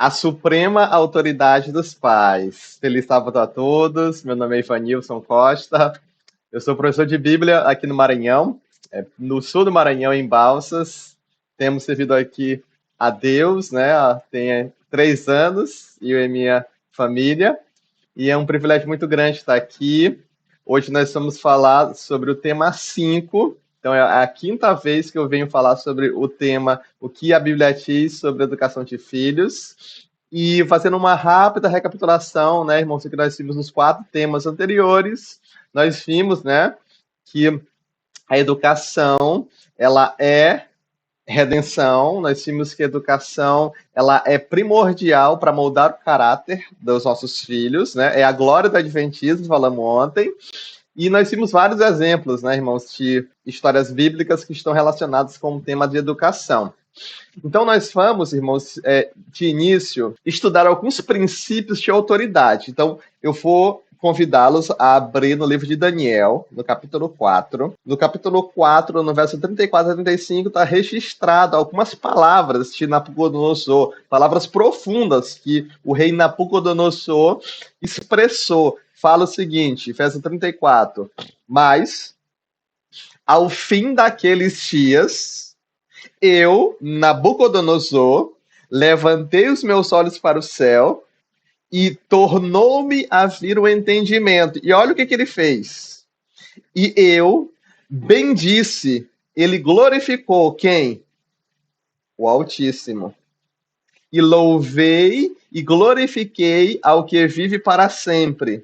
A suprema autoridade dos pais. Feliz sábado a todos. Meu nome é Ivanilson Costa. Eu sou professor de Bíblia aqui no Maranhão, no sul do Maranhão, em Balsas. Temos servido aqui a Deus, né? Tem 3 anos, eu e minha família. E é um privilégio muito grande estar aqui. Hoje nós vamos falar sobre o tema 5. Então é a quinta vez que eu venho falar sobre o tema O que a Bíblia diz sobre a educação de filhos. E fazendo uma rápida recapitulação, né, irmãos, que nós vimos nos 4 temas anteriores, nós vimos, né, que a educação, ela é redenção. Nós vimos que a educação, ela é primordial para moldar o caráter dos nossos filhos, né? É a glória do adventismo, falamos ontem. E nós vimos vários exemplos, né, irmãos, de histórias bíblicas que estão relacionadas com o tema de educação. Então, nós vamos, irmãos, de início, estudar alguns princípios de autoridade. Então, eu vou convidá-los a abrir no livro de Daniel, no capítulo 4. No capítulo 4, no verso 34 a 35, está registrado algumas palavras de Nabucodonosor, palavras profundas que o rei Nabucodonosor expressou. Fala o seguinte, verso 34: Mas, ao fim daqueles dias, eu, Nabucodonosor, levantei os meus olhos para o céu e tornou-me a vir o entendimento. E olha o que ele fez. E eu bendisse, ele glorificou quem? O Altíssimo. E louvei e glorifiquei ao que vive para sempre,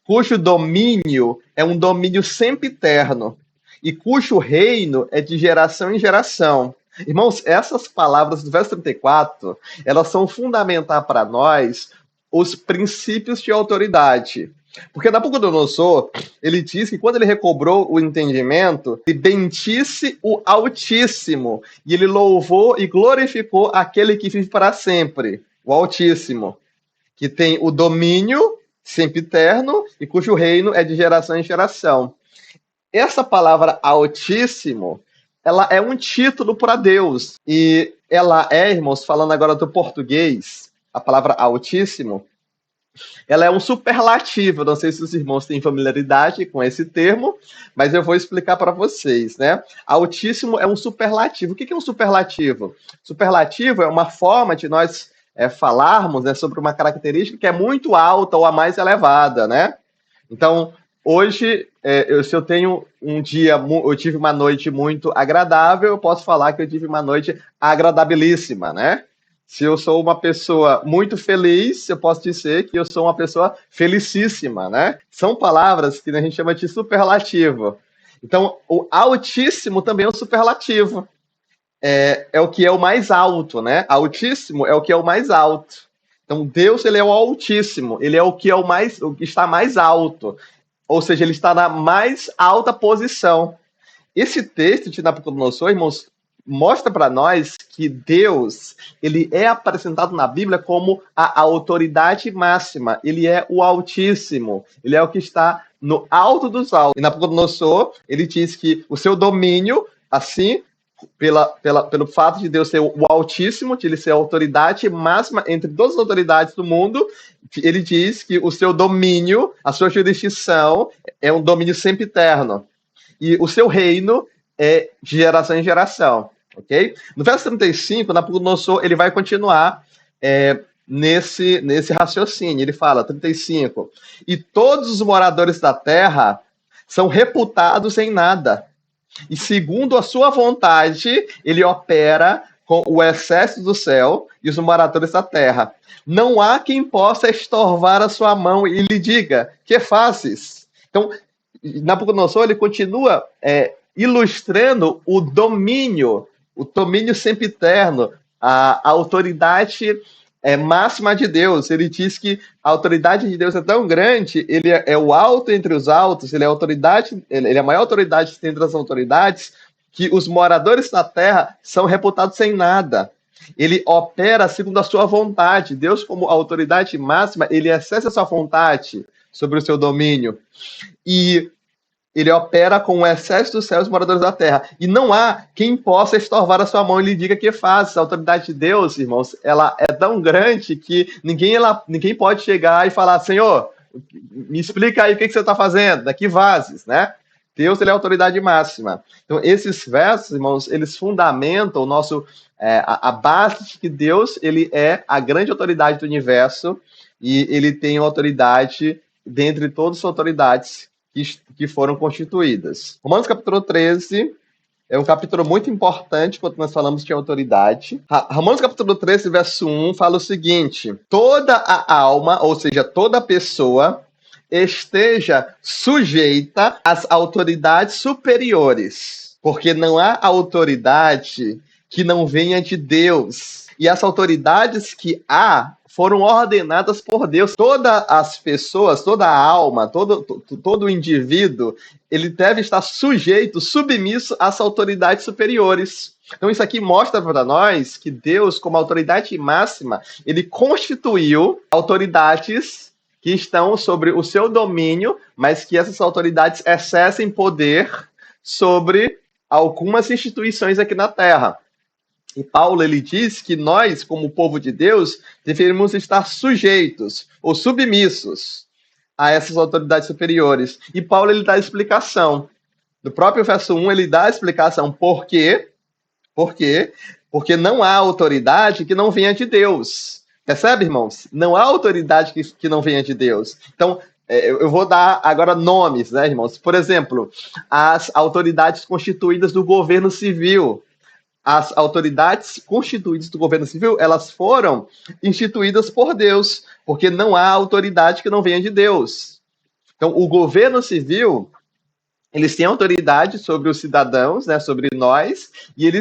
cujo domínio é um domínio sempiterno, e cujo reino é de geração em geração. Irmãos, essas palavras do verso 34, elas são fundamentais para nós os princípios de autoridade. Porque Nabucodonosor, ele diz que quando ele recobrou o entendimento, ele bendisse o Altíssimo, e ele louvou e glorificou aquele que vive para sempre, o Altíssimo, que tem o domínio sempiterno e cujo reino é de geração em geração. Essa palavra Altíssimo, ela é um título para Deus. E ela é, irmãos, falando agora do português, a palavra Altíssimo, ela é um superlativo. Não sei se os irmãos têm familiaridade com esse termo, mas eu vou explicar para vocês, né? Altíssimo é um superlativo. O que é um superlativo? Superlativo é uma forma de nós falarmos, né, sobre uma característica que é muito alta ou a mais elevada, né? Então, hoje, se eu tenho um dia, eu tive uma noite muito agradável, eu posso falar que eu tive uma noite agradabilíssima, né? Se eu sou uma pessoa muito feliz, eu posso dizer que eu sou uma pessoa felicíssima, né? São palavras que a gente chama de superlativo. Então, o altíssimo também é um superlativo. É o que é o mais alto, né? Altíssimo é o que é o mais alto. Então, Deus, ele é o altíssimo, ele é o que está mais alto. Ou seja, ele está na mais alta posição. Esse texto de Nabucodonosor, irmãos, mostra para nós que Deus, ele é apresentado na Bíblia como a autoridade máxima. Ele é o Altíssimo. Ele é o que está no alto dos altos. E Nabucodonosor, ele diz que o seu domínio, assim, pelo fato de Deus ser o Altíssimo, de ele ser a autoridade máxima entre todas as autoridades do mundo, ele diz que o seu domínio, a sua jurisdição, é um domínio sempre eterno. E o seu reino é de geração em geração, ok? No verso 35, Nabucodonosor, ele vai continuar nesse raciocínio. Ele fala, 35, e todos os moradores da terra são reputados em nada. E segundo a sua vontade, ele opera com o exército do céu e os moradores da terra. Não há quem possa estorvar a sua mão e lhe diga, que fazes? Então, Nabucodonosor, ele continua ilustrando o domínio sempiterno, a autoridade máxima de Deus. Ele diz que a autoridade de Deus é tão grande, ele é o alto entre os altos, ele é a maior autoridade entre as autoridades, que os moradores da terra são reputados sem nada. Ele opera segundo a sua vontade. Deus, como autoridade máxima, ele exerce a sua vontade sobre o seu domínio. E ele opera com o excesso dos céus e moradores da terra. E não há quem possa estorvar a sua mão e lhe diga que faz. A autoridade de Deus, irmãos, ela é tão grande que ninguém pode chegar e falar, Senhor, me explica aí o que você está fazendo, daqui vazes, né? Deus, ele é a autoridade máxima. Então, esses versos, irmãos, eles fundamentam a base de que Deus, ele é a grande autoridade do universo e ele tem autoridade dentre todas as autoridades que foram constituídas. Romanos capítulo 13 é um capítulo muito importante quando nós falamos de autoridade. Romanos capítulo 13, verso 1, fala o seguinte: toda a alma, ou seja, toda pessoa, esteja sujeita às autoridades superiores, porque não há autoridade que não venha de Deus. E as autoridades que há foram ordenadas por Deus. Todas as pessoas, toda a alma, todo indivíduo, ele deve estar sujeito, submisso às autoridades superiores. Então isso aqui mostra para nós que Deus, como autoridade máxima, ele constituiu autoridades que estão sobre o seu domínio, mas que essas autoridades exercem poder sobre algumas instituições aqui na Terra. E Paulo, ele diz que nós, como povo de Deus, deveríamos estar sujeitos ou submissos a essas autoridades superiores. E Paulo, ele dá a explicação. No próprio verso 1, ele dá a explicação por quê. Por quê? Porque não há autoridade que não venha de Deus. Percebe, irmãos? Não há autoridade que não venha de Deus. Então, eu vou dar agora nomes, né, irmãos? Por exemplo, as autoridades constituídas do governo civil. As autoridades constituídas do governo civil, elas foram instituídas por Deus, porque não há autoridade que não venha de Deus. Então, o governo civil, eles têm autoridade sobre os cidadãos, né, sobre nós, e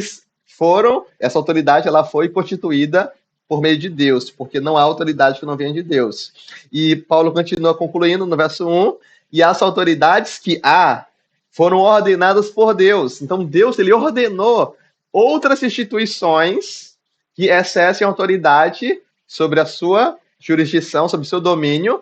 essa autoridade, ela foi constituída por meio de Deus, porque não há autoridade que não venha de Deus. E Paulo continua concluindo no verso 1, e as autoridades que há foram ordenadas por Deus. Então, Deus, ele ordenou outras instituições que exercem autoridade sobre a sua jurisdição, sobre o seu domínio,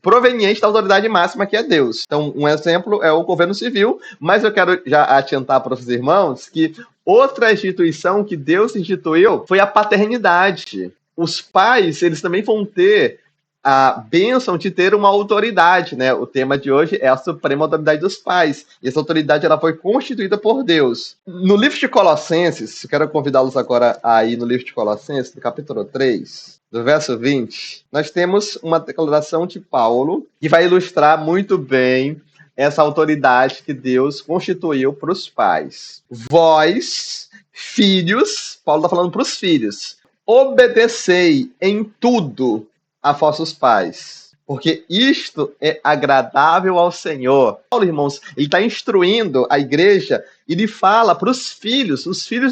proveniente da autoridade máxima que é Deus. Então, um exemplo é o governo civil, mas eu quero já adiantar para os irmãos que outra instituição que Deus instituiu foi a paternidade. Os pais, eles também vão ter a bênção de ter uma autoridade, né? O tema de hoje é a suprema autoridade dos pais. E essa autoridade, ela foi constituída por Deus. No livro de Colossenses, eu quero convidá-los agora a ir no livro de Colossenses, no capítulo 3, do verso 20, nós temos uma declaração de Paulo que vai ilustrar muito bem essa autoridade que Deus constituiu para os pais. Vós, filhos, Paulo está falando para os filhos, obedecei em tudo a vossos pais, porque isto é agradável ao Senhor. Paulo, irmãos, ele está instruindo a igreja, e ele fala para os filhos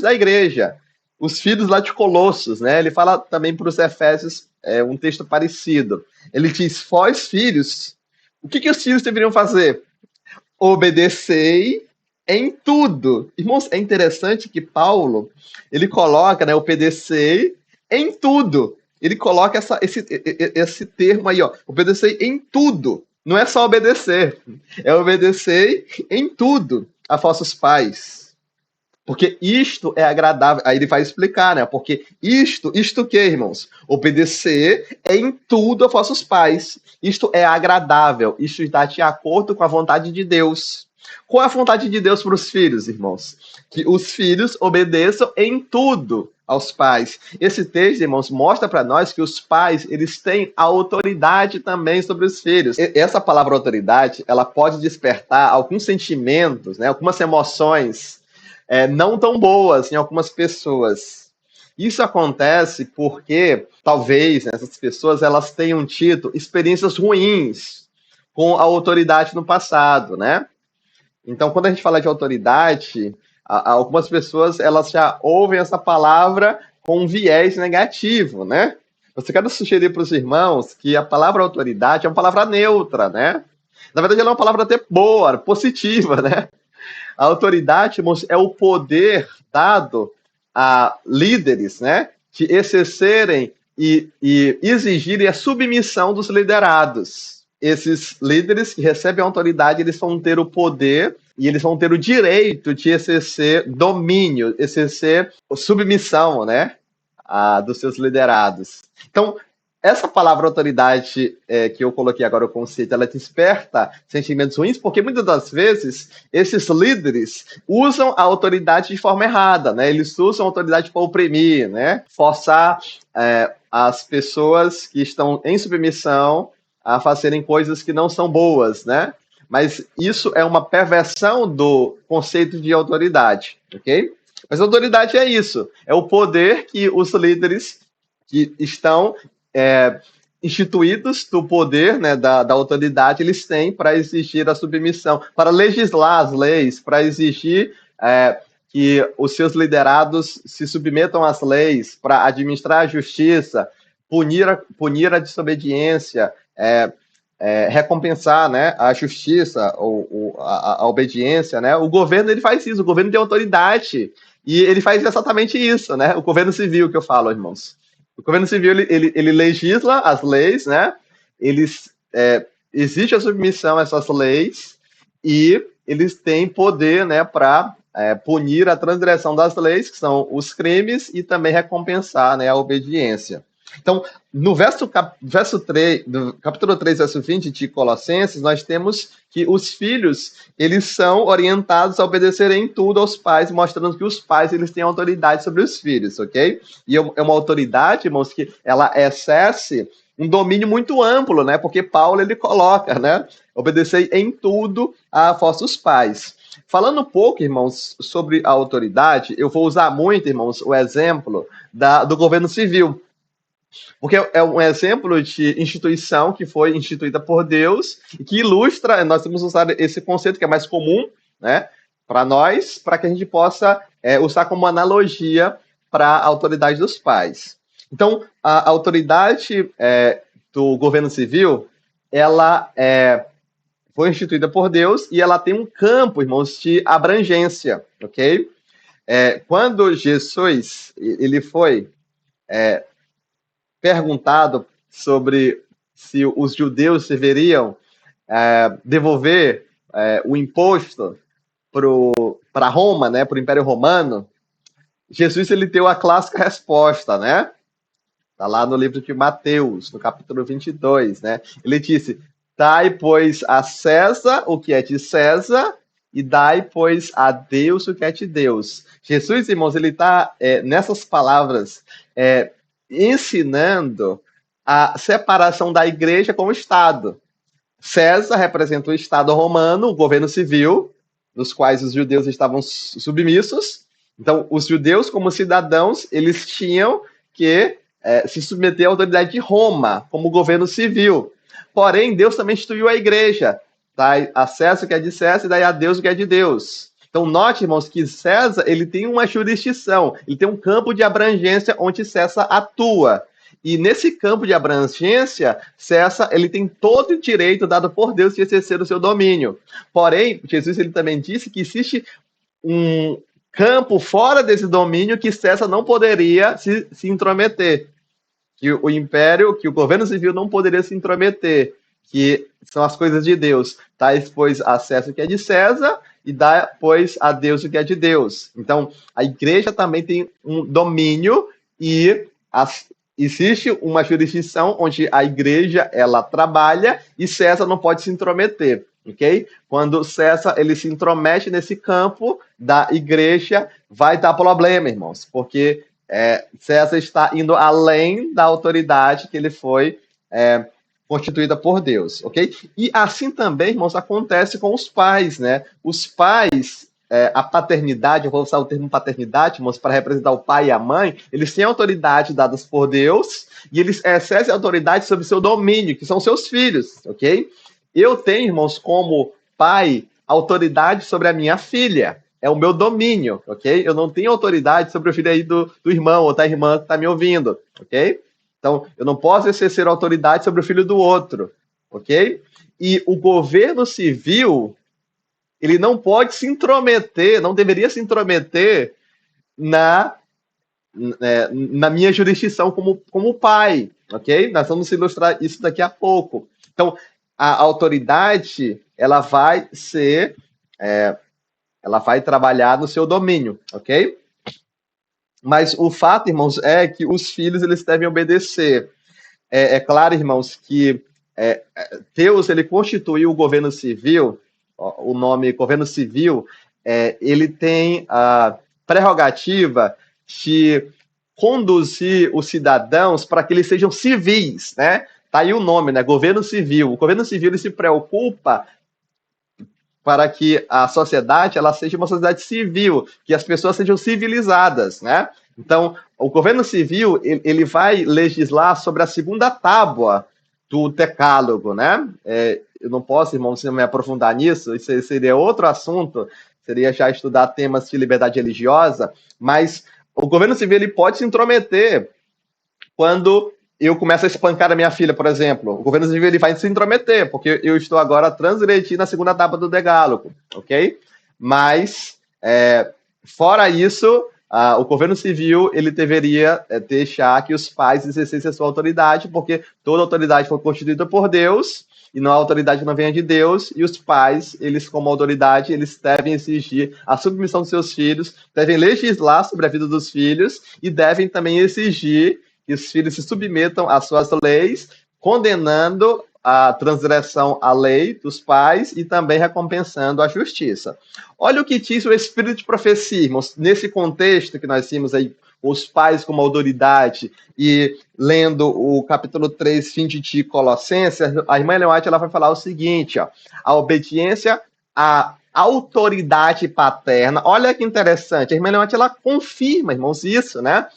da igreja, os filhos lá de Colossos, né? Ele fala também para os Efésios, um texto parecido. Ele diz, vós, filhos, o que os filhos deveriam fazer? Obedecei em tudo. Irmãos, é interessante que Paulo, ele coloca, né, obedecei em tudo. Ele coloca esse termo aí, ó, obedecer em tudo. Não é só obedecer, é obedecer em tudo a vossos pais. Porque isto é agradável. Aí ele vai explicar, né? Porque isto o que, irmãos? Obedecer em tudo a vossos pais. Isto é agradável, isto está de acordo com a vontade de Deus. Qual é a vontade de Deus para os filhos, irmãos? Que os filhos obedeçam em tudo aos pais. Esse texto, irmãos, mostra para nós que os pais, eles têm autoridade também sobre os filhos. Essa palavra autoridade, ela pode despertar alguns sentimentos, né, algumas emoções não tão boas em algumas pessoas. Isso acontece porque, talvez, né, essas pessoas, elas tenham tido experiências ruins com a autoridade no passado, né? Então, quando a gente fala de autoridade, algumas pessoas, elas já ouvem essa palavra com um viés negativo, né? Eu quero sugerir para os irmãos que a palavra autoridade é uma palavra neutra, né? Na verdade, ela é uma palavra até boa, positiva, né? A autoridade, irmãos, é o poder dado a líderes, né? De exercerem e exigirem a submissão dos liderados. esses líderes que recebem autoridade, eles vão ter o poder e eles vão ter o direito de exercer domínio, exercer submissão, né, dos seus liderados. Então, essa palavra autoridade que eu coloquei agora, o conceito, ela desperta sentimentos ruins, porque muitas das vezes esses líderes usam a autoridade de forma errada, né? Eles usam a autoridade para oprimir, né? Forçar as pessoas que estão em submissão a fazerem coisas que não são boas, né? Mas isso é uma perversão do conceito de autoridade, ok? Mas autoridade é isso, é o poder que os líderes que estão instituídos do poder, né, da autoridade, eles têm para exigir a submissão, para legislar as leis, para exigir que os seus liderados se submetam às leis, para administrar a justiça, punir a desobediência, recompensar, né, a justiça, a obediência, né? O governo ele faz isso, o governo tem autoridade e ele faz exatamente isso, né? O governo civil que eu falo, irmãos. O governo civil ele legisla as leis, né? Eles exige a submissão a essas leis e eles têm poder, né, para punir a transgressão das leis, que são os crimes, e também recompensar, né, a obediência. Então, no verso 3, do capítulo 3, verso 20 de Colossenses, nós temos que os filhos, eles são orientados a obedecerem em tudo aos pais, mostrando que os pais, eles têm autoridade sobre os filhos, ok? E é uma autoridade, irmãos, que ela exerce um domínio muito amplo, né? Porque Paulo, ele coloca, né? Obedecer em tudo a vossos pais. Falando um pouco, irmãos, sobre a autoridade, eu vou usar muito, irmãos, o exemplo do governo civil. Porque é um exemplo de instituição que foi instituída por Deus e que ilustra, nós temos usado esse conceito que é mais comum, né, para nós, para que a gente possa usar como analogia para a autoridade dos pais. Então, a autoridade do governo civil, ela foi instituída por Deus e ela tem um campo, irmãos, de abrangência, ok? Quando Jesus ele foi perguntado sobre se os judeus deveriam devolver o imposto para Roma, né, para o Império Romano, Jesus ele deu a clássica resposta, né? Está lá no livro de Mateus, no capítulo 22, né? Ele disse, dai, pois, a César o que é de César e dai, pois, a Deus o que é de Deus. Jesus, irmãos, ele está, nessas palavras, ensinando a separação da igreja com o Estado. César representa o Estado romano, o governo civil, nos quais os judeus estavam submissos. Então, os judeus, como cidadãos, eles tinham que se submeter à autoridade de Roma, como governo civil. Porém, Deus também instituiu a igreja. Dai a César o que é de César e dai a Deus o que é de Deus. Então, note, irmãos, que César ele tem uma jurisdição, ele tem um campo de abrangência onde César atua. E nesse campo de abrangência, César ele tem todo o direito dado por Deus de exercer o seu domínio. Porém, Jesus ele também disse que existe um campo fora desse domínio que César não poderia se intrometer. Que o império, que o governo civil não poderia se intrometer, que são as coisas de Deus. Tais, pois, a César o que é de César e dá, pois, a Deus o que é de Deus. Então, a igreja também tem um domínio e existe uma jurisdição onde a igreja ela trabalha e César não pode se intrometer, ok? Quando César ele se intromete nesse campo da igreja, vai dar problema, irmãos, porque César está indo além da autoridade que ele foi constituída por Deus, ok? E assim também, irmãos, acontece com os pais, né? Os pais, a paternidade, eu vou usar o termo paternidade, irmãos, para representar o pai e a mãe, eles têm autoridade dadas por Deus e eles exercem autoridade sobre seu domínio, que são seus filhos, ok? Eu tenho, irmãos, como pai, autoridade sobre a minha filha. É o meu domínio, ok? Eu não tenho autoridade sobre o filho aí do irmão ou da irmã que está me ouvindo, ok? Então, eu não posso exercer autoridade sobre o filho do outro, ok? E o governo civil, ele não pode se intrometer, não deveria se intrometer na minha jurisdição como pai, ok? Nós vamos ilustrar isso daqui a pouco. Então, a autoridade, ela vai trabalhar no seu domínio, ok? Mas o fato, irmãos, é que os filhos, eles devem obedecer. É claro, irmãos, que Deus, ele constituiu o governo civil, o nome governo civil, ele tem a prerrogativa de conduzir os cidadãos para que eles sejam civis, né? Tá aí o nome, né? Governo civil. O governo civil, ele se preocupa para que a sociedade, ela seja uma sociedade civil, que as pessoas sejam civilizadas, né? Então, o governo civil, ele vai legislar sobre a segunda tábua do decálogo, né? Eu não posso, irmãos, me aprofundar nisso, isso seria outro assunto, seria já estudar temas de liberdade religiosa, mas o governo civil, ele pode se intrometer quando eu começo a espancar a minha filha, por exemplo. O governo civil, ele vai se intrometer, porque eu estou agora transgredindo a segunda tábua do decálogo, ok? Mas, fora isso, o governo civil, ele deveria deixar que os pais exercessem a sua autoridade, porque toda autoridade foi constituída por Deus, e não a autoridade não venha de Deus, e os pais, eles como autoridade, eles devem exigir a submissão dos seus filhos, devem legislar sobre a vida dos filhos, e devem também exigir que os filhos se submetam às suas leis, condenando a transgressão à lei dos pais e também recompensando a justiça. Olha o que diz o Espírito de Profecia, irmãos, nesse contexto que nós tínhamos aí, os pais como autoridade, e lendo o capítulo 3, fim de Colossenses, a irmã Ellen White, ela vai falar o seguinte, ó, a obediência à autoridade paterna, olha que interessante, a irmã Ellen White, ela confirma, irmãos, isso, né?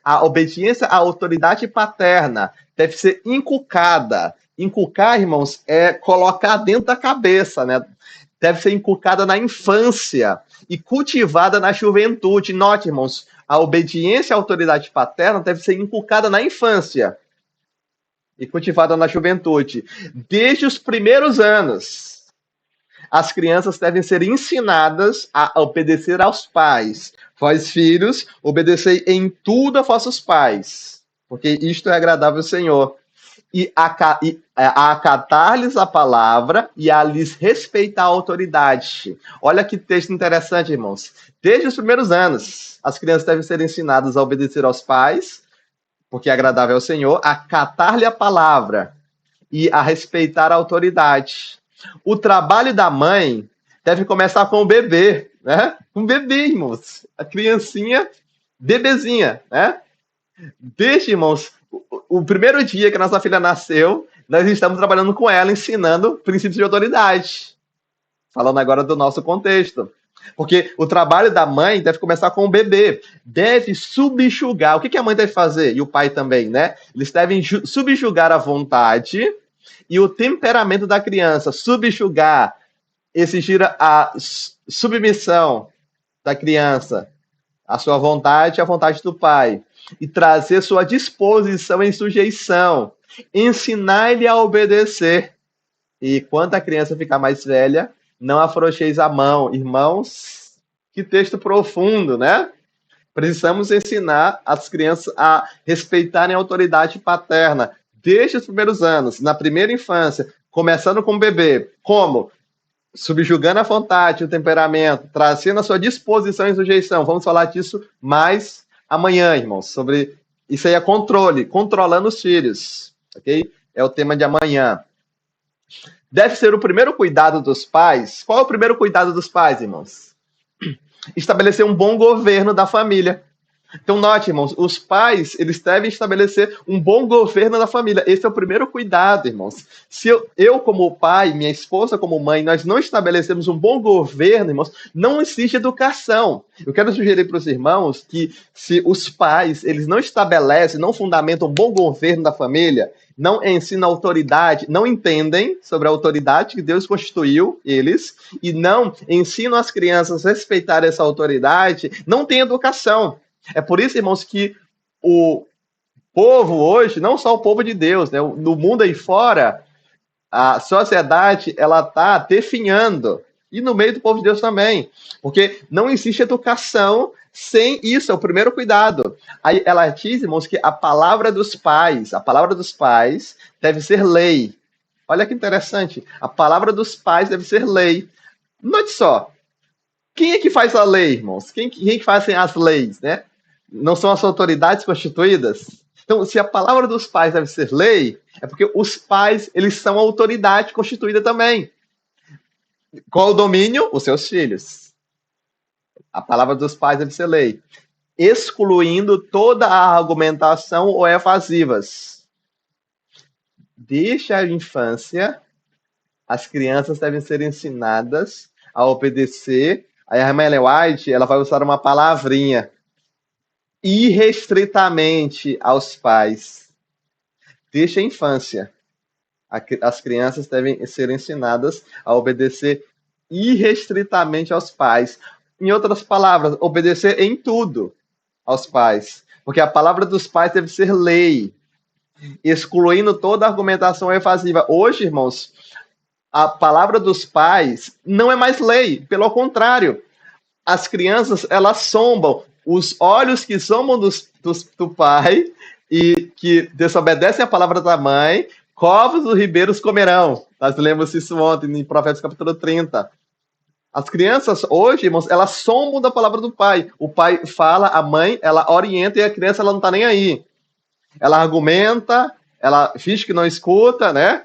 A obediência à autoridade paterna deve ser inculcada. Inculcar, irmãos, é colocar dentro da cabeça, né? Deve ser inculcada na infância e cultivada na juventude. Note, irmãos, a obediência à autoridade paterna deve ser inculcada na infância e cultivada na juventude. Desde os primeiros anos, as crianças devem ser ensinadas a obedecer aos pais. Vós, filhos, obedecei em tudo a vossos pais, porque isto é agradável ao Senhor. E a acatar-lhes a palavra e a lhes respeitar a autoridade. Olha que texto interessante, irmãos. Desde os primeiros anos, as crianças devem ser ensinadas a obedecer aos pais, porque é agradável ao Senhor, a acatar-lhe a palavra e a respeitar a autoridade. O trabalho da mãe deve começar com o bebê, né? Um bebê, irmãos. A criancinha, bebezinha, né? Desde, irmãos, o primeiro dia que a nossa filha nasceu, nós estamos trabalhando com ela, ensinando princípios de autoridade. Falando agora do nosso contexto. Porque o trabalho da mãe deve começar com o bebê. Deve subjugar. O que a mãe deve fazer? E o pai também, né? Eles devem subjugar a vontade e o temperamento da criança. Subjugar, exigir a submissão da criança, a sua vontade e a vontade do pai. E trazer sua disposição em sujeição. Ensinar-lhe a obedecer. E quando a criança ficar mais velha, não afrouxeis a mão. Irmãos, que texto profundo, né? Precisamos ensinar as crianças a respeitarem a autoridade paterna desde os primeiros anos, na primeira infância, começando com o bebê. Como? Subjugando a vontade, o temperamento, trazendo a sua disposição e sujeição. Vamos falar disso mais amanhã, irmãos, sobre isso aí é controle, controlando os filhos, ok? É o tema de amanhã. Deve ser o primeiro cuidado dos pais. Qual é o primeiro cuidado dos pais, irmãos? Estabelecer um bom governo da família. Então, note, irmãos, os pais, eles devem estabelecer um bom governo da família. Esse é o primeiro cuidado, irmãos. Se eu como pai, minha esposa como mãe, nós não estabelecemos um bom governo, irmãos, não existe educação. Eu quero sugerir para os irmãos que se os pais, eles não estabelecem, não fundamentam um bom governo da família, não ensinam autoridade, não entendem sobre a autoridade que Deus constituiu eles, e não ensinam as crianças a respeitar essa autoridade, não tem educação. É por isso, irmãos, que o povo hoje, não só o povo de Deus, né, no mundo aí fora, a sociedade, ela está definhando. E no meio do povo de Deus também. Porque não existe educação sem isso, é o primeiro cuidado. Aí ela diz, irmãos, que a palavra dos pais deve ser lei. Olha que interessante. A palavra dos pais deve ser lei. Note só. Quem é que faz a lei, irmãos? Quem é que fazem as leis, né? Não são as autoridades constituídas? Então, se a palavra dos pais deve ser lei, é porque os pais, eles são a autoridade constituída também. Qual o domínio? Os seus filhos. A palavra dos pais deve ser lei, excluindo toda a argumentação ou evasivas. Desde a infância, as crianças devem ser ensinadas a obedecer. Aí a irmã Ellen White, ela vai usar uma palavrinha, irrestritamente aos pais. Desde a infância, as crianças devem ser ensinadas a obedecer irrestritamente aos pais. Em outras palavras, obedecer em tudo aos pais. Porque a palavra dos pais deve ser lei, excluindo toda argumentação evasiva. Hoje, irmãos, a palavra dos pais não é mais lei, pelo contrário. As crianças, elas zombam. Os olhos que zombam do pai e que desobedecem a palavra da mãe, covos dos ribeiros comerão. Nós lemos isso ontem, em Provérbios capítulo 30. As crianças hoje, irmãos, elas zombam da palavra do pai. O pai fala, a mãe, ela orienta e a criança, ela não está nem aí. Ela argumenta, ela finge que não escuta, né?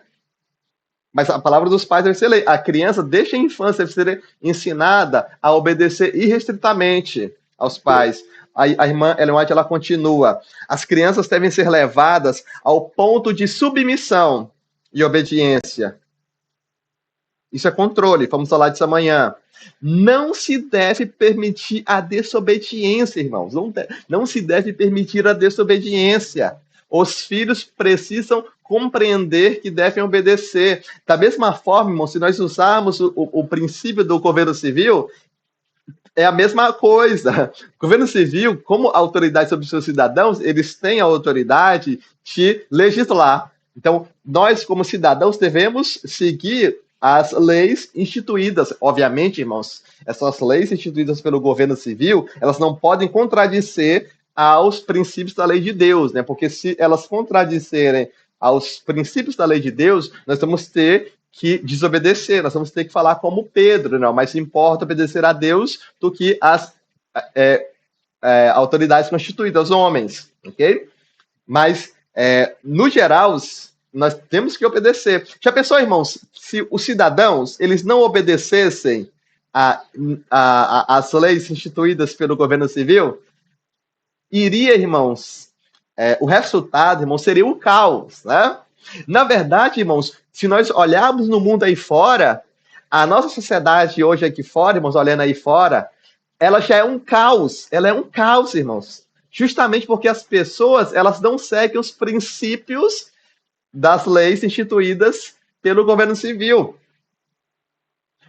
Mas a palavra dos pais deve ser lei. A criança, desde a infância, deve ser ensinada a obedecer irrestritamente aos pais. A irmã Ellen White, ela continua. As crianças devem ser levadas ao ponto de submissão e obediência. Isso é controle, vamos falar disso amanhã. Não se deve permitir a desobediência, irmãos. Não se deve permitir a desobediência. Os filhos precisam compreender que devem obedecer. Da mesma forma, irmão, se nós usarmos o princípio do governo civil, é a mesma coisa. O governo civil, como autoridade sobre os seus cidadãos, eles têm a autoridade de legislar. Então, nós, como cidadãos, devemos seguir as leis instituídas. Obviamente, irmãos, essas leis instituídas pelo governo civil, elas não podem contradizer aos princípios da lei de Deus, né? Porque se elas contradizerem aos princípios da lei de Deus, nós vamos ter que desobedecer, nós vamos ter que falar como Pedro, não, mas importa obedecer a Deus do que as autoridades constituídas, os homens, ok? Mas, no geral, nós temos que obedecer. Já pensou, irmãos, se os cidadãos, eles não obedecessem às leis instituídas pelo governo civil, iria, irmãos, o resultado, irmãos, seria um caos, né? Na verdade, irmãos, se nós olharmos no mundo aí fora, a nossa sociedade hoje aqui fora, irmãos, olhando aí fora, ela já é um caos. Ela é um caos, irmãos. Justamente porque as pessoas, elas não seguem os princípios das leis instituídas pelo governo civil.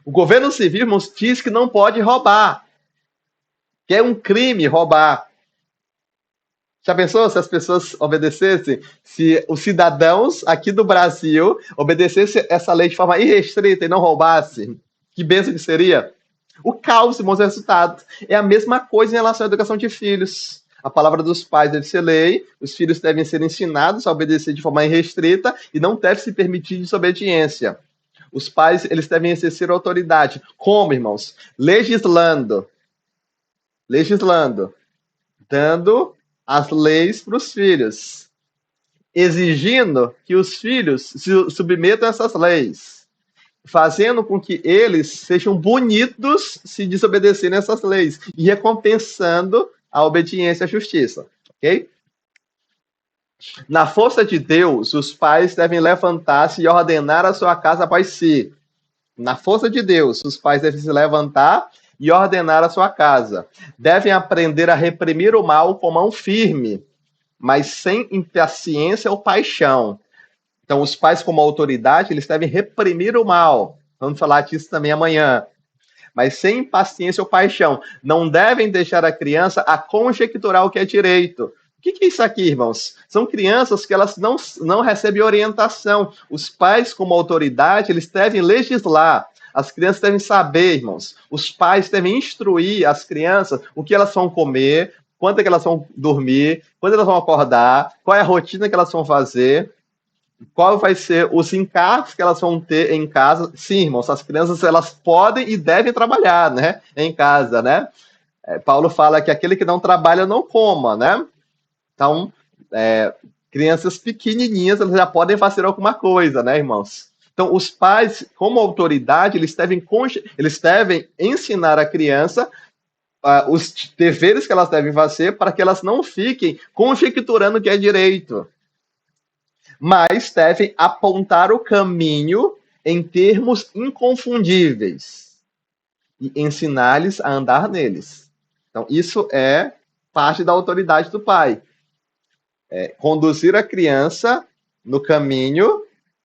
O governo civil, irmãos, diz que não pode roubar. Que é um crime roubar. Já pensou se as pessoas obedecessem? Se os cidadãos aqui do Brasil obedecessem essa lei de forma irrestrita e não roubassem? Que bênção que seria? O caos, irmãos, é o resultado. É a mesma coisa em relação à educação de filhos. A palavra dos pais deve ser lei, os filhos devem ser ensinados a obedecer de forma irrestrita e não deve se permitir desobediência. Os pais, eles devem exercer autoridade. Como, irmãos? Legislando. Legislando. Dando as leis para os filhos, exigindo que os filhos se submetam a essas leis, fazendo com que eles sejam punidos se desobedecerem essas leis e recompensando a obediência à justiça, ok? Na força de Deus, os pais devem levantar-se e ordenar a sua casa após si. Na força de Deus, os pais devem se levantar e ordenar a sua casa. Devem aprender a reprimir o mal com mão firme, mas sem impaciência ou paixão. Então, os pais, como autoridade, eles devem reprimir o mal. Vamos falar disso também amanhã. Mas sem impaciência ou paixão. Não devem deixar a criança a conjecturar o que é direito. O que é isso aqui, irmãos? São crianças que elas não recebem orientação. Os pais, como autoridade, eles devem legislar. As crianças devem saber, irmãos. Os pais devem instruir as crianças o que elas vão comer, quanto é que elas vão dormir, quando elas vão acordar, qual é a rotina que elas vão fazer. qual vai ser os encargos que elas vão ter em casa. Sim, irmãos, as crianças elas podem e devem trabalhar, né, em casa, né? Paulo fala que aquele que não trabalha não coma, né? Então, crianças pequenininhas elas já podem fazer alguma coisa, né, irmãos? Então, os pais, como autoridade, eles devem ensinar a criança os deveres que elas devem fazer para que elas não fiquem conjecturando o que é direito, mas devem apontar o caminho em termos inconfundíveis e ensinar-lhes a andar neles. Então, isso é parte da autoridade do pai. Conduzir a criança no caminho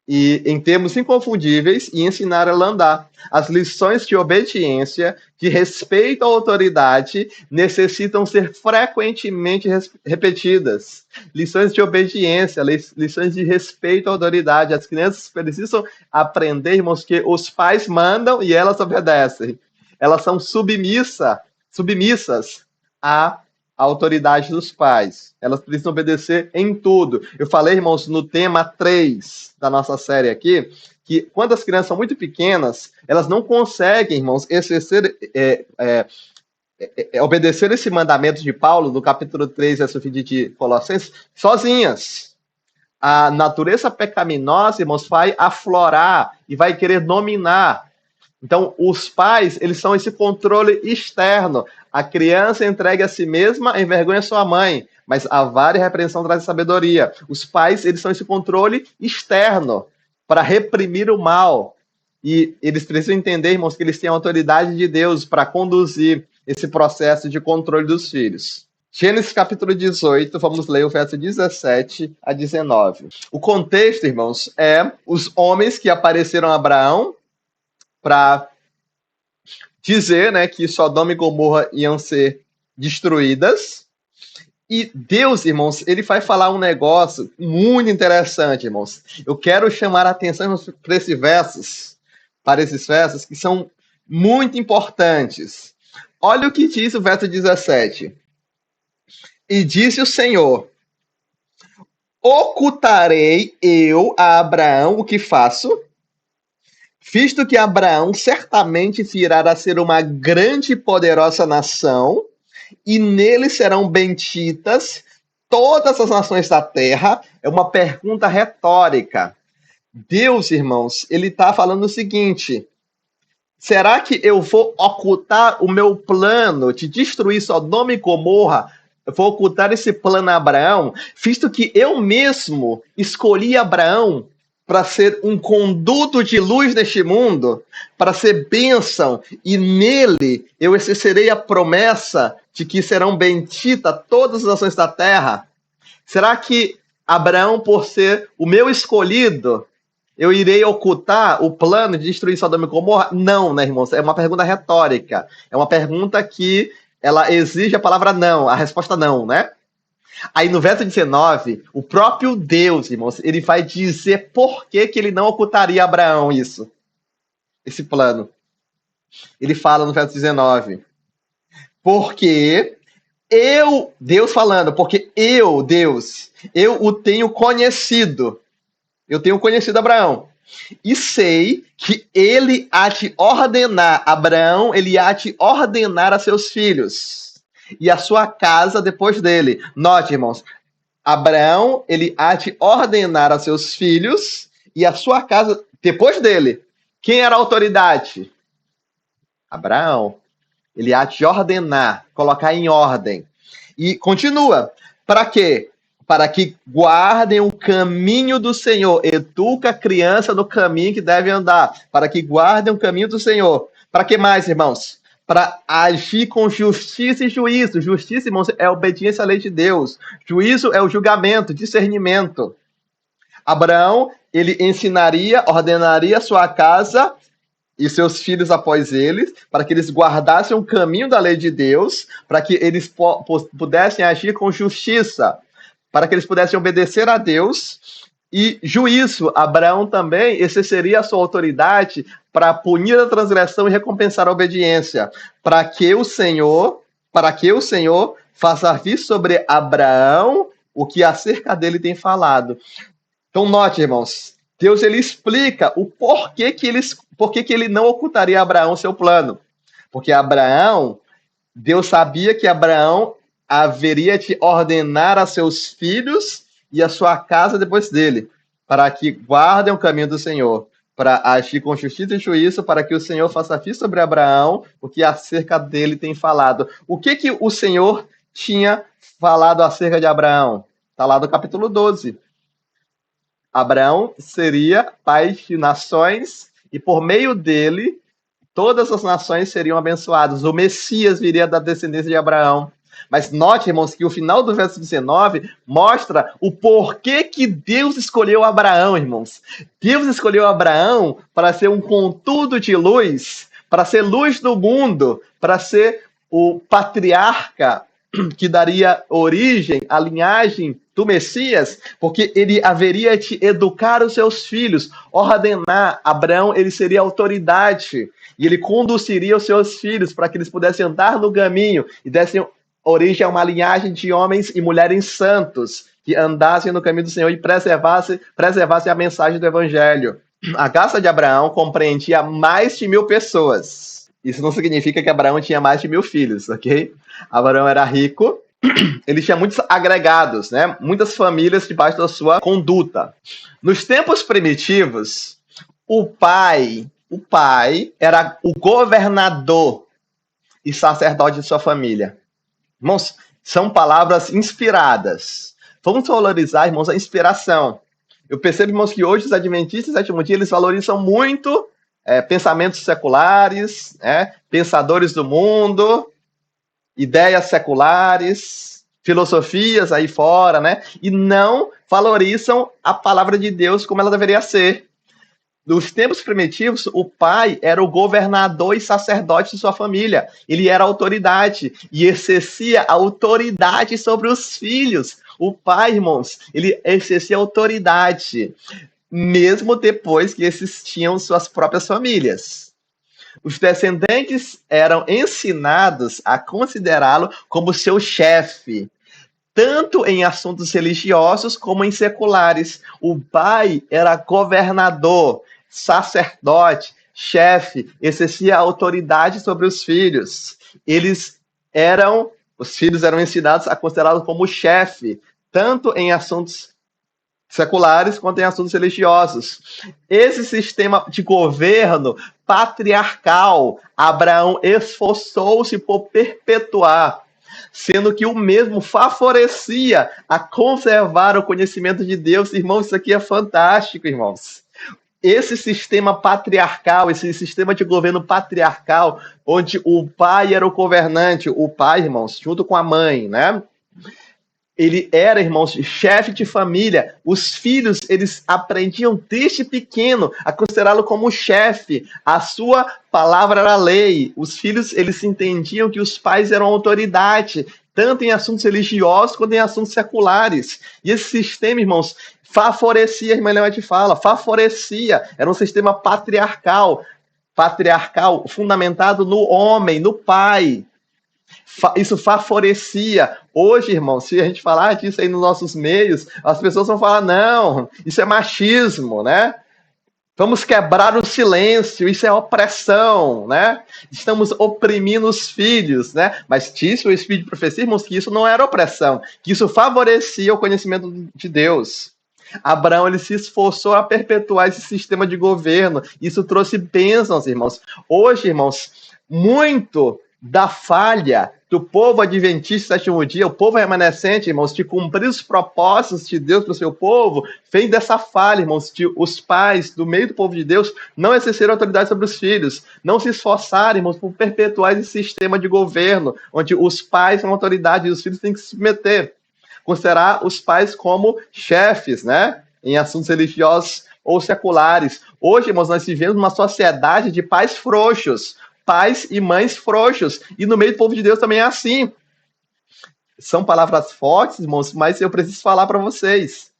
e em termos inconfundíveis e ensinar ela a andar. As lições de obediência, de respeito à autoridade, necessitam ser frequentemente repetidas. Lições de obediência, lições de respeito à autoridade. As crianças precisam aprender, irmãos, que os pais mandam e elas obedecem. Elas são submissas à autoridade dos pais. Elas precisam obedecer em tudo. Eu falei, irmãos, no tema 3 da nossa série aqui, que quando as crianças são muito pequenas, elas não conseguem, irmãos, obedecer esse mandamento de Paulo, no capítulo 3, verso 20 de Colossenses, sozinhas. A natureza pecaminosa, irmãos, vai aflorar e vai querer dominar. Então, os pais, eles são esse controle externo. A criança entregue a si mesma, envergonha sua mãe, mas a vara e a repreensão trazem sabedoria. Os pais, eles são esse controle externo para reprimir o mal. E eles precisam entender, irmãos, que eles têm a autoridade de Deus para conduzir esse processo de controle dos filhos. Gênesis capítulo 18, vamos ler o verso 17 a 19. O contexto, irmãos, é os homens que apareceram a Abraão para dizer, né, que Sodoma e Gomorra iam ser destruídas. E Deus, irmãos, ele vai falar um negócio muito interessante, irmãos. Eu quero chamar a atenção para esses versos que são muito importantes. Olha o que diz o verso 17. E disse o Senhor: ocultarei eu a Abraão o que faço? Visto que Abraão certamente virá a ser uma grande e poderosa nação, e nele serão benditas todas as nações da terra. É uma pergunta retórica. Deus, irmãos, ele está falando o seguinte: será que eu vou ocultar o meu plano de destruir Sodoma e Gomorra? Eu vou ocultar esse plano a Abraão, visto que eu mesmo escolhi Abraão para ser um conduto de luz neste mundo, para ser bênção, e nele eu exercerei a promessa de que serão benditas todas as nações da terra? Será que Abraão, por ser o meu escolhido, eu irei ocultar o plano de destruir Sodoma e Gomorra? Não, né, irmãos? É uma pergunta retórica. É uma pergunta que ela exige a palavra não, a resposta não, né? Aí no verso 19, o próprio Deus, irmãos, ele vai dizer por que ele não ocultaria a Abraão isso, esse plano. Ele fala no verso 19, porque Deus falando, porque Deus, eu o tenho conhecido. Eu tenho conhecido Abraão. E sei que ele há de ordenar, Abraão, ele há de ordenar a seus filhos e a sua casa depois dele. Note, irmãos, Abraão, ele há de ordenar a seus filhos e a sua casa depois dele. Quem era a autoridade? Abraão. Ele há de ordenar, colocar em ordem. E continua. Para quê? Para que guardem o caminho do Senhor. Educa a criança no caminho que deve andar. Para que guardem o caminho do Senhor. Para que mais, irmãos? Para agir com justiça e juízo. Justiça, irmãos, é a obediência à lei de Deus. Juízo é o julgamento, discernimento. Abraão, ele ensinaria, ordenaria a sua casa e seus filhos após eles, para que eles guardassem o caminho da lei de Deus, para que eles pudessem agir com justiça, para que eles pudessem obedecer a Deus. E juízo, Abraão também exerceria a sua autoridade para punir a transgressão e recompensar a obediência, para que o Senhor faça vir sobre Abraão o que acerca dele tem falado. Então, note, irmãos, Deus ele explica o porquê que ele não ocultaria a Abraão seu plano. Porque Abraão, Deus sabia que Abraão haveria de ordenar a seus filhos e a sua casa depois dele, para que guardem o caminho do Senhor, para agir com justiça e juízo, para que o Senhor faça fim sobre Abraão, o que acerca dele tem falado. O que o Senhor tinha falado acerca de Abraão? Está lá no capítulo 12. Abraão seria pai de nações e por meio dele todas as nações seriam abençoadas. O Messias viria da descendência de Abraão. Mas note, irmãos, que o final do verso 19 mostra o porquê que Deus escolheu Abraão, irmãos. Deus escolheu Abraão para ser um conduto de luz, para ser luz do mundo, para ser o patriarca que daria origem à linhagem do Messias, porque ele haveria de educar os seus filhos, ordenar. Abraão, ele seria autoridade, e ele conduziria os seus filhos para que eles pudessem andar no caminho e dessem origem a uma linhagem de homens e mulheres santos que andassem no caminho do Senhor e preservassem a mensagem do Evangelho. A casa de Abraão compreendia mais de 1.000 pessoas. Isso não significa que Abraão tinha mais de 1.000 filhos, ok? Abraão era rico, ele tinha muitos agregados, né? Muitas famílias debaixo da sua conduta. Nos tempos primitivos, o pai era o governador e sacerdote de sua família. Irmãos, são palavras inspiradas. Vamos valorizar, irmãos, a inspiração. Eu percebo, irmãos, que hoje os adventistas do sétimo dia, eles valorizam muito pensamentos seculares, pensadores do mundo, ideias seculares, filosofias aí fora, né? E não valorizam a palavra de Deus como ela deveria ser. Nos tempos primitivos, o pai era o governador e sacerdote de sua família. Ele era a autoridade e exercia autoridade sobre os filhos. O pai, irmãos, ele exercia autoridade, mesmo depois que esses tinham suas próprias famílias. Os descendentes eram ensinados a considerá-lo como seu chefe, tanto em assuntos religiosos como em seculares. O pai era governador, sacerdote, chefe, exercia autoridade sobre os filhos. Os filhos eram ensinados a considerá-lo como chefe, tanto em assuntos seculares quanto em assuntos religiosos. Esse sistema de governo patriarcal, Abraão esforçou-se por perpetuar, sendo que o mesmo favorecia a conservar o conhecimento de Deus. Irmãos, isso aqui é fantástico, irmãos. Esse sistema patriarcal, esse sistema de governo patriarcal, onde o pai era o governante, o pai, irmãos, junto com a mãe, né? Ele era, irmãos, chefe de família. Os filhos, eles aprendiam desde pequeno a considerá-lo como chefe. A sua palavra era lei. Os filhos, eles entendiam que os pais eram autoridade, tanto em assuntos religiosos quanto em assuntos seculares. E esse sistema, irmãos, favorecia, a irmã Leonete fala, favorecia. Era um sistema patriarcal, fundamentado no homem, no pai. Isso favorecia. Hoje, irmão, se a gente falar disso aí nos nossos meios, as pessoas vão falar, não, isso é machismo, né? Vamos quebrar o silêncio, isso é opressão, né? Estamos oprimindo os filhos, né? Mas disse o Espírito de Profecia, irmãos, que isso não era opressão, que isso favorecia o conhecimento de Deus. Abraão, ele se esforçou a perpetuar esse sistema de governo. Isso trouxe bênçãos, irmãos. Hoje, irmãos, muito da falha do povo adventista do sétimo dia, o povo remanescente, irmãos, de cumprir os propósitos de Deus para o seu povo, vem dessa falha, irmãos, de os pais do meio do povo de Deus não exerceram autoridade sobre os filhos, não se esforçarem, irmãos, por perpetuar esse sistema de governo, onde os pais são autoridade e os filhos têm que se submeter. Considerar os pais como chefes, né, em assuntos religiosos ou seculares. Hoje, irmãos, nós vivemos uma sociedade de pais frouxos, pais e mães frouxos. E no meio do povo de Deus também é assim. São palavras fortes, irmãos, mas eu preciso falar para vocês.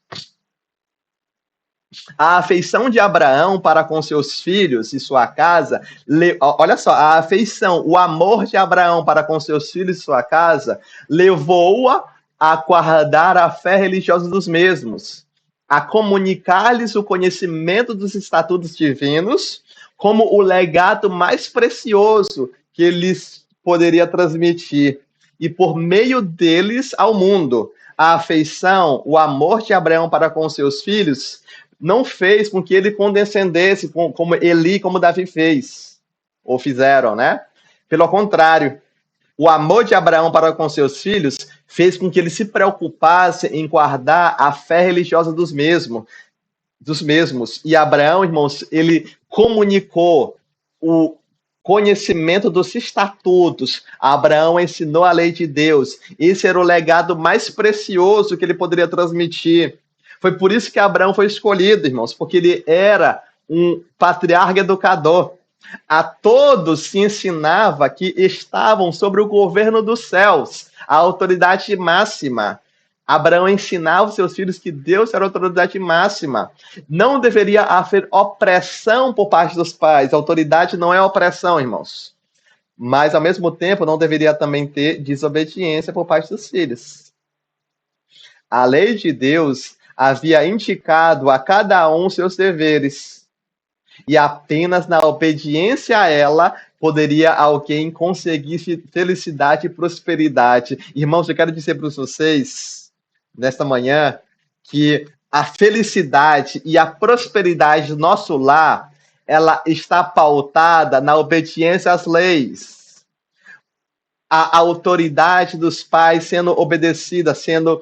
A afeição de Abraão para com seus filhos e sua casa, olha só, a afeição, o amor de Abraão para com seus filhos e sua casa, levou-a a guardar a fé religiosa dos mesmos. a comunicar-lhes o conhecimento dos estatutos divinos como o legado mais precioso que eles poderia transmitir, e por meio deles ao mundo. A afeição, o amor de Abraão para com seus filhos não fez com que ele condescendesse como Eli, como Davi fez, ou fizeram, né? Pelo contrário, o amor de Abraão para com seus filhos fez com que ele se preocupasse em guardar a fé religiosa dos mesmos. E Abraão, irmãos, ele comunicou o conhecimento dos estatutos. Abraão ensinou a lei de Deus. Esse era o legado mais precioso que ele poderia transmitir. Foi por isso que Abraão foi escolhido, irmãos, porque ele era um patriarca educador. A todos se ensinava que estavam sobre o governo dos céus, a autoridade máxima. Abraão ensinava aos seus filhos que Deus era a autoridade máxima. Não deveria haver opressão por parte dos pais. Autoridade não é opressão, irmãos. Mas, ao mesmo tempo, não deveria também ter desobediência por parte dos filhos. A lei de Deus havia indicado a cada um seus deveres. E apenas na obediência a ela poderia alguém conseguir felicidade e prosperidade. Irmãos, eu quero dizer para vocês, nesta manhã, que a felicidade e a prosperidade do nosso lar, ela está pautada na obediência às leis. A autoridade dos pais sendo obedecida, sendo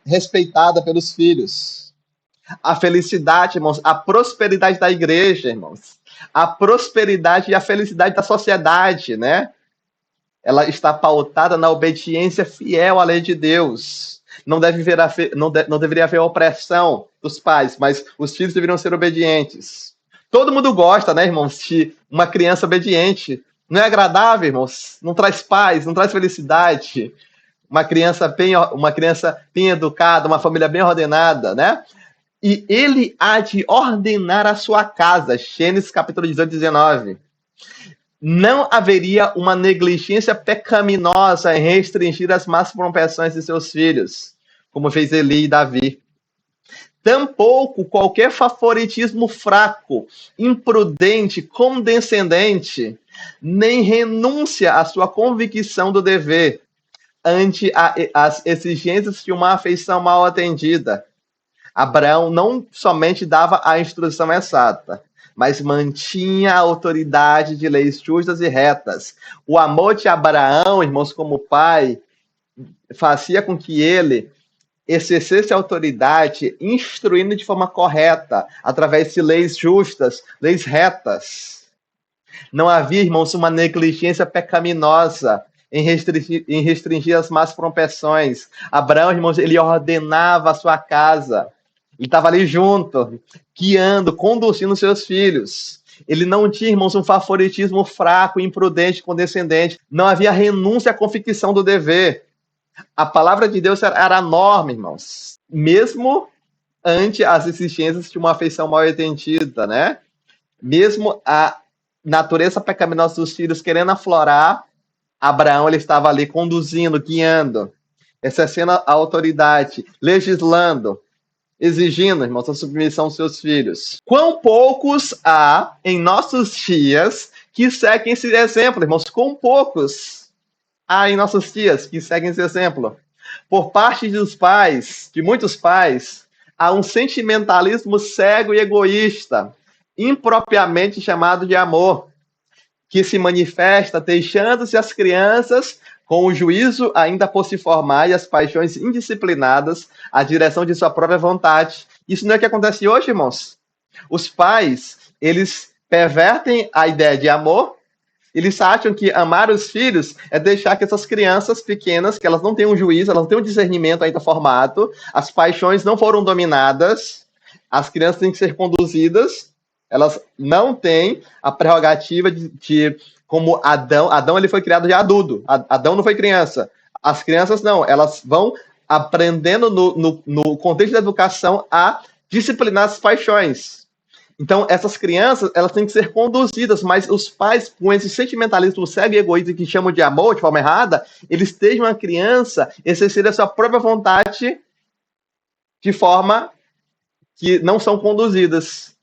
respeitada pelos filhos. A felicidade, irmãos, a prosperidade da igreja, irmãos, a prosperidade e a felicidade da sociedade, né? Ela está pautada na obediência fiel à lei de Deus. Não deveria haver opressão dos pais, mas os filhos deveriam ser obedientes. Todo mundo gosta, né, irmãos, de uma criança obediente. Não é agradável, irmãos? Não traz paz, não traz felicidade. Uma criança bem educada, uma família bem ordenada, né? E ele há de ordenar a sua casa. Gênesis capítulo 18, 19. Não haveria uma negligência pecaminosa em restringir as más propensões de seus filhos, como fez Eli e Davi. Tampouco qualquer favoritismo fraco, imprudente, condescendente, nem renúncia à sua convicção do dever ante as exigências de uma afeição mal atendida. Abraão não somente dava a instrução exata, mas mantinha a autoridade de leis justas e retas. O amor de Abraão, irmãos, como pai, fazia com que ele exercesse a autoridade instruindo de forma correta, através de leis justas, leis retas. Não havia, irmãos, uma negligência pecaminosa em restringir as más propensões. Abraão, irmãos, ele ordenava a sua casa. Ele estava ali junto, guiando, conduzindo seus filhos. Ele não tinha, irmãos, um favoritismo fraco, imprudente, condescendente. Não havia renúncia à convicção do dever. A palavra de Deus era a norma, irmãos. Mesmo ante as exigências de uma afeição mal entendida, né? Mesmo a natureza pecaminosa dos filhos querendo aflorar, Abraão ele estava ali conduzindo, guiando, exercendo a autoridade, legislando, exigindo, irmãos, a submissão aos seus filhos. Quão poucos há em nossos dias que seguem esse exemplo, irmãos? Quão poucos há em nossos dias que seguem esse exemplo? Por parte dos pais, de muitos pais, há um sentimentalismo cego e egoísta, impropriamente chamado de amor, que se manifesta deixando-se as crianças com o juízo ainda por se formar e as paixões indisciplinadas à direção de sua própria vontade. Isso não é o que acontece hoje, irmãos. Os pais, eles pervertem a ideia de amor, eles acham que amar os filhos é deixar que essas crianças pequenas, que elas não têm um juízo, elas não têm um discernimento ainda formado, as paixões não foram dominadas, as crianças têm que ser conduzidas, elas não têm a prerrogativa de como Adão ele foi criado já adulto. Adão não foi criança. As crianças não, elas vão aprendendo no contexto da educação a disciplinar as paixões. Então, essas crianças, elas têm que ser conduzidas, mas os pais, com esse sentimentalismo cego e egoísta que chamam de amor de forma errada, eles deixam a criança exercer a sua própria vontade de forma que não são conduzidas.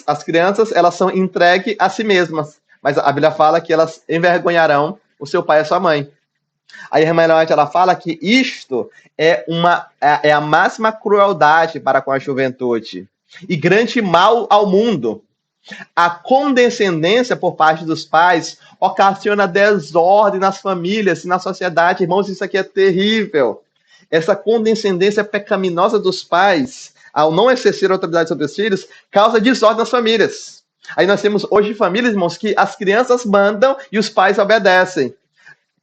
As crianças, elas são entregues a si mesmas, mas a Bíblia fala que elas envergonharão o seu pai e a sua mãe. Aí a irmã Ellen White, ela fala que isto é a máxima crueldade para com a juventude e grande mal ao mundo. A condescendência por parte dos pais ocasiona desordem nas famílias e na sociedade. Irmãos, isso aqui é terrível. Essa condescendência pecaminosa dos pais, ao não exercer autoridade sobre os filhos, causa desordem nas famílias. Aí nós temos hoje famílias, irmãos, que as crianças mandam e os pais obedecem.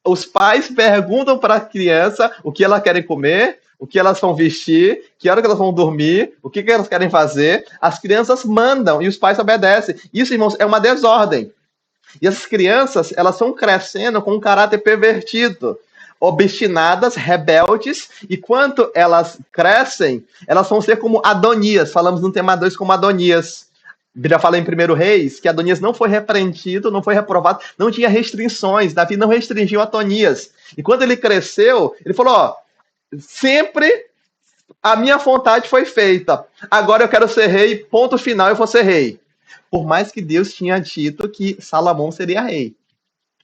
Os pais perguntam para a criança o que elas querem comer, o que elas vão vestir, que hora que elas vão dormir, o que elas querem fazer. As crianças mandam e os pais obedecem. Isso, irmãos, é uma desordem. E essas crianças, elas estão crescendo com um caráter pervertido, obstinadas, rebeldes, e quando elas crescem, elas vão ser como Adonias. Falamos no tema 2 como Adonias. A Bíblia fala em 1 Reis que Adonias não foi repreendido, não foi reprovado, não tinha restrições. Davi não restringiu Adonias. E quando ele cresceu, ele falou: ó, sempre a minha vontade foi feita. Agora eu quero ser rei, ponto final, eu vou ser rei. Por mais que Deus tinha dito que Salomão seria rei.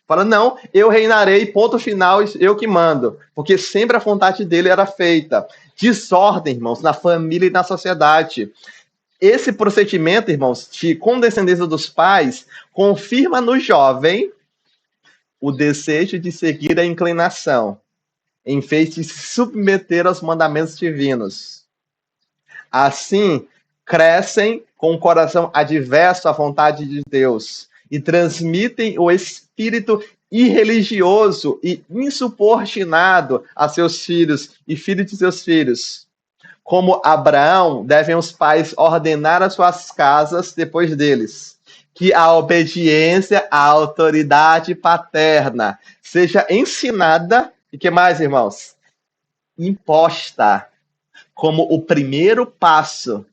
Fala, não, eu reinarei, ponto final, eu que mando. Porque sempre a vontade dele era feita. Desordem, irmãos, na família e na sociedade. Esse procedimento, irmãos, de condescendência dos pais, confirma no jovem o desejo de seguir a inclinação, em vez de se submeter aos mandamentos divinos. Assim, crescem com o coração adverso à vontade de Deus e transmitem o espírito irreligioso e insubordinado a seus filhos e filhos de seus filhos. Como Abraão, devem os pais ordenar as suas casas depois deles, que a obediência à autoridade paterna seja ensinada, e que mais, irmãos? Imposta, como o primeiro passo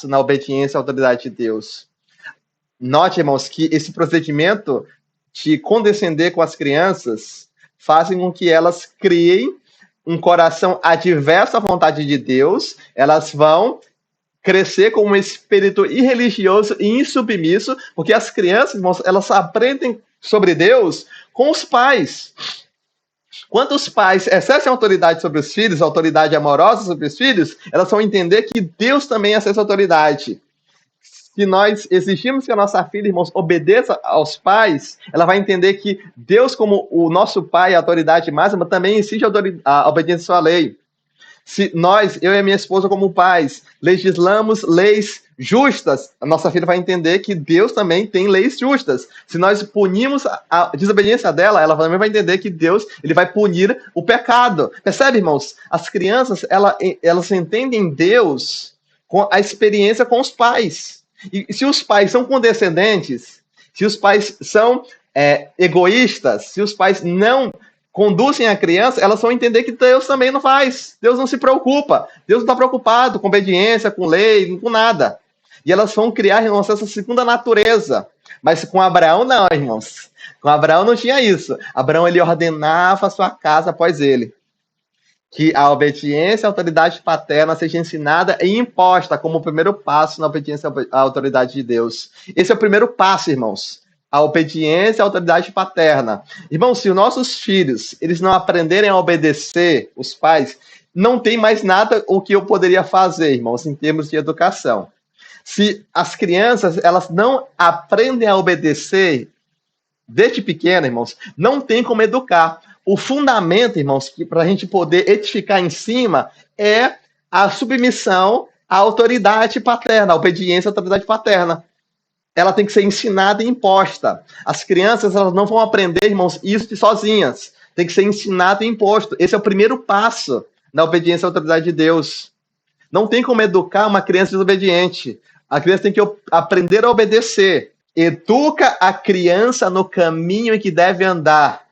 na obediência à autoridade de Deus. Note, irmãos, que esse procedimento de condescender com as crianças fazem com que elas criem um coração adverso à vontade de Deus, elas vão crescer com um espírito irreligioso e insubmisso, porque as crianças, irmãos, elas aprendem sobre Deus com os pais. Quando os pais exercem autoridade sobre os filhos, autoridade amorosa sobre os filhos, elas vão entender que Deus também exerce autoridade. Se nós exigimos que a nossa filha, irmãos, obedeça aos pais, ela vai entender que Deus, como o nosso pai, a autoridade máxima, também exige a obediência à sua lei. Se nós, eu e a minha esposa, como pais, legislamos leis justas, a nossa filha vai entender que Deus também tem leis justas. Se nós punimos a desobediência dela, ela também vai entender que Deus ele vai punir o pecado. Percebe, irmãos? As crianças, elas entendem Deus com a experiência com os pais. E se os pais são condescendentes, se os pais são egoístas, se os pais não conduzem a criança, elas vão entender que Deus também não faz. Deus não se preocupa. Deus não está preocupado com obediência, com lei, com nada. E elas vão criar, irmãos, essa segunda natureza. Mas com Abraão, não, irmãos. Com Abraão não tinha isso. Abraão, ele ordenava a sua casa após ele. Que a obediência à autoridade paterna seja ensinada e imposta como o primeiro passo na obediência à autoridade de Deus. Esse é o primeiro passo, irmãos. A obediência à autoridade paterna. Irmãos, se os nossos filhos eles não aprenderem a obedecer os pais, não tem mais nada o que eu poderia fazer, irmãos, em termos de educação. Se as crianças elas não aprendem a obedecer desde pequena, irmãos, não tem como educar. O fundamento, irmãos, para a gente poder edificar em cima é a submissão à autoridade paterna, a obediência à autoridade paterna. Ela tem que ser ensinada e imposta. As crianças elas não vão aprender, irmãos, isso sozinhas. Tem que ser ensinado e imposto. Esse é o primeiro passo na obediência à autoridade de Deus. Não tem como educar uma criança desobediente. A criança tem que aprender a obedecer. Educa a criança no caminho em que deve andar.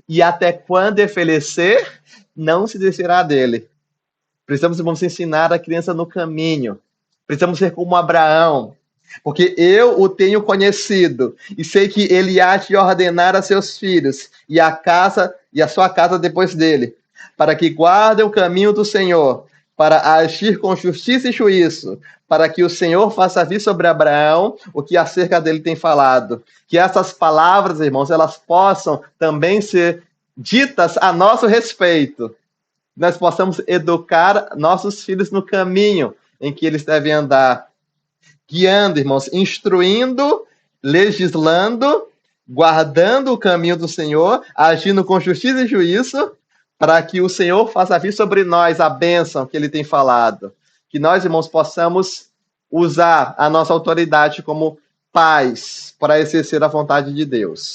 E até quando envelhecer, não se descerá dele. Precisamos, irmãos, ensinar a criança no caminho. Precisamos ser como Abraão, porque eu o tenho conhecido e sei que ele há de ordenar a seus filhos e a sua casa depois dele, para que guardem o caminho do Senhor, para agir com justiça e juízo, para que o Senhor faça vir sobre Abraão o que acerca dele tem falado. Que essas palavras, irmãos, elas possam também ser ditas a nosso respeito. Nós possamos educar nossos filhos no caminho em que eles devem andar, guiando, irmãos, instruindo, legislando, guardando o caminho do Senhor, agindo com justiça e juízo, para que o Senhor faça vir sobre nós a bênção que ele tem falado. Que nós, irmãos, possamos usar a nossa autoridade como pais para exercer a vontade de Deus.